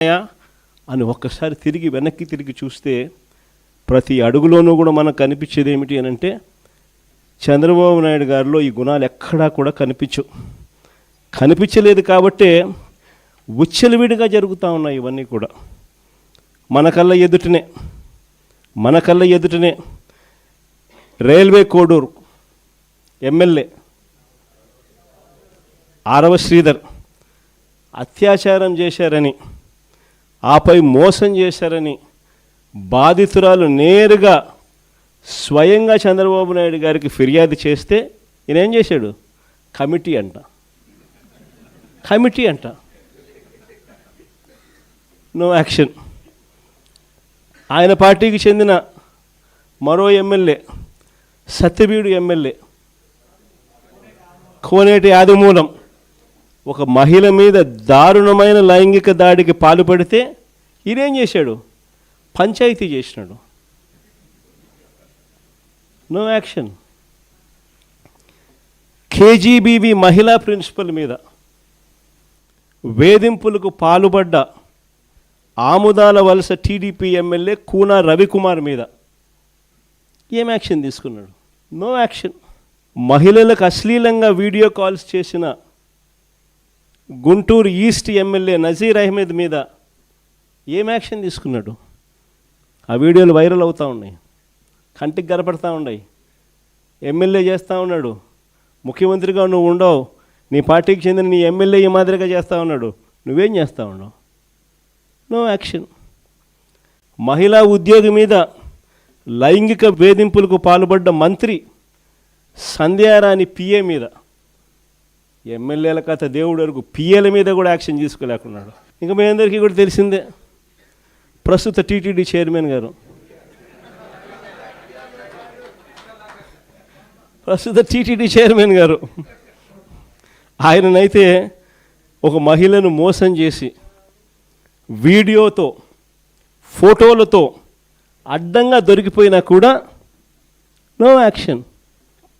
అని ఒక్కసారి వెనక్కి తిరిగి చూస్తే ప్రతి అడుగులోనూ కూడా మనకు కనిపించేది ఏమిటి అని అంటే చంద్రబాబు నాయుడు గారిలో ఈ గుణాలు ఎక్కడా కూడా కనిపించలేదు కాబట్టే విచ్చలవిడిగా జరుగుతూ ఉన్నాయి ఇవన్నీ కూడా మన కళ్ళ ఎదుటనే రైల్వే కోడూరు ఎమ్మెల్యే ఆరవ శ్రీధర్ అత్యాచారం చేశారని ఆపై మోసం చేశారని బాధితురాలు నేరుగా స్వయంగా చంద్రబాబు నాయుడు గారికి ఫిర్యాదు చేస్తే ఈయన ఏం చేశాడు? కమిటీ అంట నో యాక్షన్. ఆయన పార్టీకి చెందిన మరో ఎమ్మెల్యే సత్యవీడు ఎమ్మెల్యే కోనేటి ఆదిమూలం ఒక మహిళ మీద దారుణమైన లైంగిక దాడికి పాల్పడితే ఈయనేం చేశాడు? పంచాయతీ చేసినాడు. No action. కేజీబీవీ మహిళా ప్రిన్సిపల్ మీద వేధింపులకు పాల్పడ్డ ఆముదాల వలస టీడీపీ ఎమ్మెల్యే కూన రవికుమార్ మీద ఏం యాక్షన్ తీసుకున్నాడు? No action. మహిళలకు అశ్లీలంగా వీడియో కాల్స్ చేసిన గుంటూరు ఈస్ట్ ఎమ్మెల్యే నజీర్ అహ్మద్ మీద ఏం యాక్షన్ తీసుకున్నాడు? ఆ వీడియోలు వైరల్ అవుతూ ఉన్నాయి, కంటికి కనపడతా ఉన్నాయి. ఎమ్మెల్యే చేస్తూ ఉన్నాడు, ముఖ్యమంత్రిగా నువ్వు ఉండవు, నీ పార్టీకి చెందిన నీ ఎమ్మెల్యే ఈ మాదిరిగా చేస్తూ ఉన్నాడు, నువ్వేం చేస్తూ ఉన్నావు? No action. మహిళా ఉద్యోగి మీద లైంగిక వేధింపులకు పాల్పడ్డ మంత్రి సంధ్యారాణి పిఏ మీద ఎమ్మెల్యేల కథ దేవుడు వరకు పిఏల మీద కూడా యాక్షన్ తీసుకోలేకున్నాడు. ఇంకా మీ అందరికీ కూడా తెలిసిందే ప్రస్తుత టీటీడీ చైర్మన్ గారు ఆయననైతే ఒక మహిళను మోసం చేసి వీడియోతో ఫోటోలతో అడ్డంగా దొరికిపోయినా కూడా నో యాక్షన్.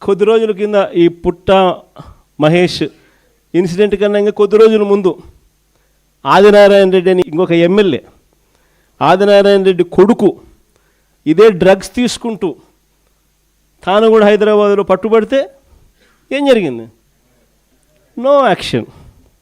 కొద్ది రోజుల కింద ఈ పుట్ట మహేష్ ఇన్సిడెంట్ కన్నా ఇంకా కొద్ది రోజుల ముందు ఆదినారాయణ రెడ్డి అని ఇంకొక ఎమ్మెల్యే, ఆదినారాయణ రెడ్డి కొడుకు ఇదే డ్రగ్స్ తీసుకుంటూ తాను కూడా హైదరాబాద్లో పట్టుబడితే ఏం జరిగింది? No action.